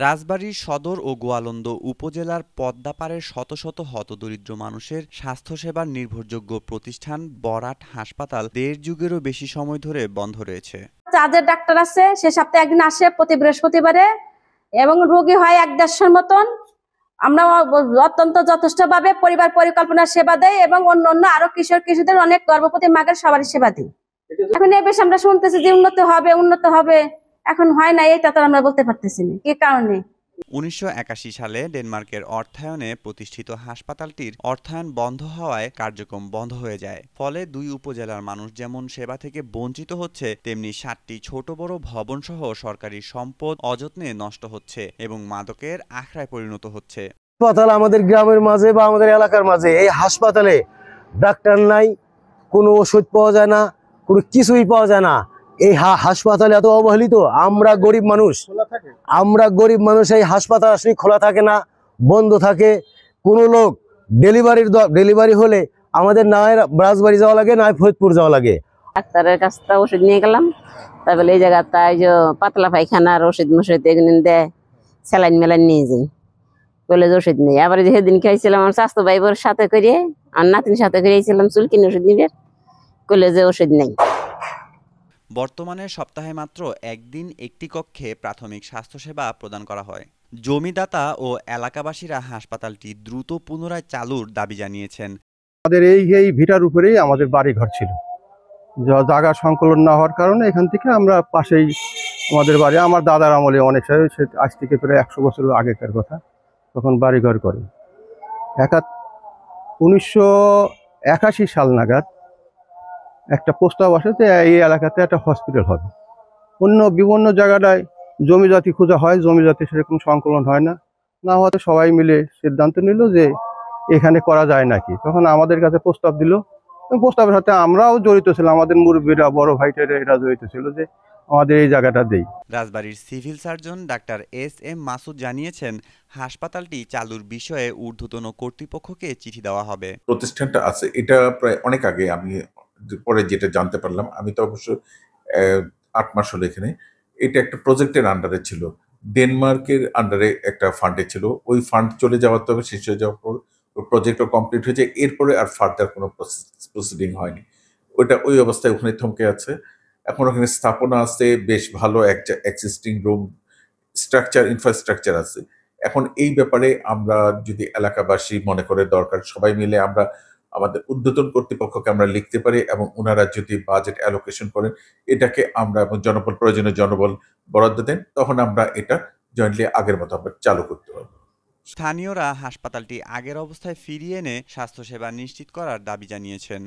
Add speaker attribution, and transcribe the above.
Speaker 1: রাজবাড়ীর সদর ও গোয়ালন্দ উপজেলার পদ্মাপাড়ের শত শত হতদরিদ্র মানুষের স্বাস্থ্যসেবার নির্ভরযোগ্য প্রতিষ্ঠান বরাট হাসপাতাল দেড় যুগেরও বেশি সময় ধরে বন্ধ রয়েছে।
Speaker 2: যাদের ডাক্তার আছে সে সপ্তাহে একদিন আসে প্রতি বৃহস্পতিবারে, এবং রোগী হয় 1-150 মতন। আমরা অত্যন্ত যথেষ্টভাবে পরিবার পরিকল্পনা সেবা দেয় এবং অন্য আরো কিশোরদের অনেক গর্ভবতী মায়ের সবারই সেবা দিই। এখন এই বেশ আমরা শুনতেছি যে উন্নত হবে, এখন হয় না, এইটা তো আমরা বলতে পারতেছি না কি কারণে।
Speaker 1: 1981 সালে ডেনমার্কের অর্থায়নে প্রতিষ্ঠিত হাসপাতালটির অর্থায়ন বন্ধ হওয়ায় কার্যক্রম বন্ধ হয়ে যায়। ফলে দুই উপজেলার মানুষ যেমন সেবা থেকে বঞ্চিত হচ্ছে, তেমনি 7টি ছোট বড় ভবনসহ সরকারি সম্পদ অযত্নে নষ্ট হচ্ছে এবং মাদকের আখড়ায় পরিণত হচ্ছে।
Speaker 3: হাসপাতাল আমাদের গ্রামের মাঝে বা আমাদের এলাকার মাঝে, এই হাসপাতালে ডাক্তার নাই, কোনো ওষুধ পাওয়া যায় না, কোনো কিছুই পাওয়া যায় না। এই হাসপাতাল এত অবহেলিত। আমরা গরিব মানুষ, এই হাসপাতাল আসলে খোলা থাকে না, বন্ধ থাকে। কোনো লোক ডেলিভারি হলে আমাদের না রাজবাড়ী যাওয়া লাগে, না ফরিদপুর যাওয়া লাগে।
Speaker 4: ডাক্তারের কাছ থেকে ওষুধ নিয়ে গেলাম, তারপরে এই জায়গা তাই যে পাতলা পায়খানার ওষুধ এগুলো দেয়, স্যালাইন মেলাইন নিয়ে যাই, বলে যে ওষুধ নেই। আবার যেদিন খাইছিলাম আমার স্বাস্থ্য ভাইবোর সাথে করে আর নাতির সাথে করেছিলাম চুল কিনে ওষুধ নিবে, বলে যে ওষুধ নেই।
Speaker 1: বর্তমানে সপ্তাহে মাত্র একদিন একটি কক্ষে প্রাথমিক স্বাস্থ্যসেবা প্রদান করা হয়। জমিদাতা ও এলাকাবাসীরা হাসপাতালটি দ্রুত পুনরায় চালুর দাবি জানিয়েছেন।
Speaker 5: আমাদের এই ভিটার উপরেই আমাদের বাড়ি ঘর ছিল, জায়গা সংকলন না হওয়ার কারণে এখান থেকে আমরা পাশেই আমাদের বাড়ি, আমার দাদার আমলে অনেক সে আজ থেকে প্রায় 100 বছর আগেকার কথা, তখন বাড়িঘর করে। 1981 সাল নাগাদ একটা প্রস্তাব আসে যে এই এলাকাতে একটা হসপিটাল হবে। বিভিন্ন জায়গাটায় জমি জাতি খোঁজা হয়, জমি জাতি সেরকম সংকলন হয় না, না হওয়াতে সবাই মিলে সিদ্ধান্ত নিল যে এখানে করা যায় নাকি। তখন আমাদের কাছে প্রস্তাব দিল, প্রস্তাবের সাথে আমরাও জড়িত ছিলাম, আমাদের মুরব্বীরা বড় ভাইটারা এরা জড়িত ছিল যে আমাদের এই জায়গাটা দেই।
Speaker 1: রাজবাড়ীর civil surgeon doctor S M. Masud জানিয়েছেন, হাসপাতালটি চালুর বিষয়ে ঊর্ধ্বতন কর্তৃপক্ষকে চিঠি দেওয়া হবে।
Speaker 6: প্রতিষ্ঠানটা আছে, এটা প্রায় অনেক আগে আমি পরে যেটা জানতে পারলাম, আমি তো অবশ্য 8 মাস হলো এখানে। এটা একটা প্রজেক্টের আন্ডারে ছিল, ডেনমার্কের আন্ডারে একটা ফান্ডে ছিল। ওই ফান্ড চলে যাওয়ার, তবে শেষ হয়ে যাওয়ার পর প্রজেক্টও কমপ্লিট হয়েছে, এরপরে আর ফার্দার কোনো প্রসিডিং হয়নি। ওই অবস্থায় ওখানে থমকে আছে। এখন ওখানে স্থাপনা আছে, বেশ ভালো একটা এক্সিস্টিং রুম ইনফ্রাস্ট্রাকচার আছে। এখন এই ব্যাপারে আমরা যদি এলাকাবাসী মনে করে দরকার, সবাই মিলে আমরা আমাদের ঊর্ধ্বতন কর্তৃপক্ষকে আমরা লিখতে পারি এবং ওনারা যদি বাজেট অ্যালোকেশন করেন, এটাকে আমরা এবং প্রয়োজনীয় জনবল বরাদ্দ দেন, তখন আমরা এটা জয়েন্টলি আগের মতো আমরা চালু করতে পারবো।
Speaker 1: স্থানীয়রা হাসপাতালটি আগের অবস্থায় ফিরিয়ে এনে স্বাস্থ্যসেবা নিশ্চিত করার দাবি জানিয়েছেন।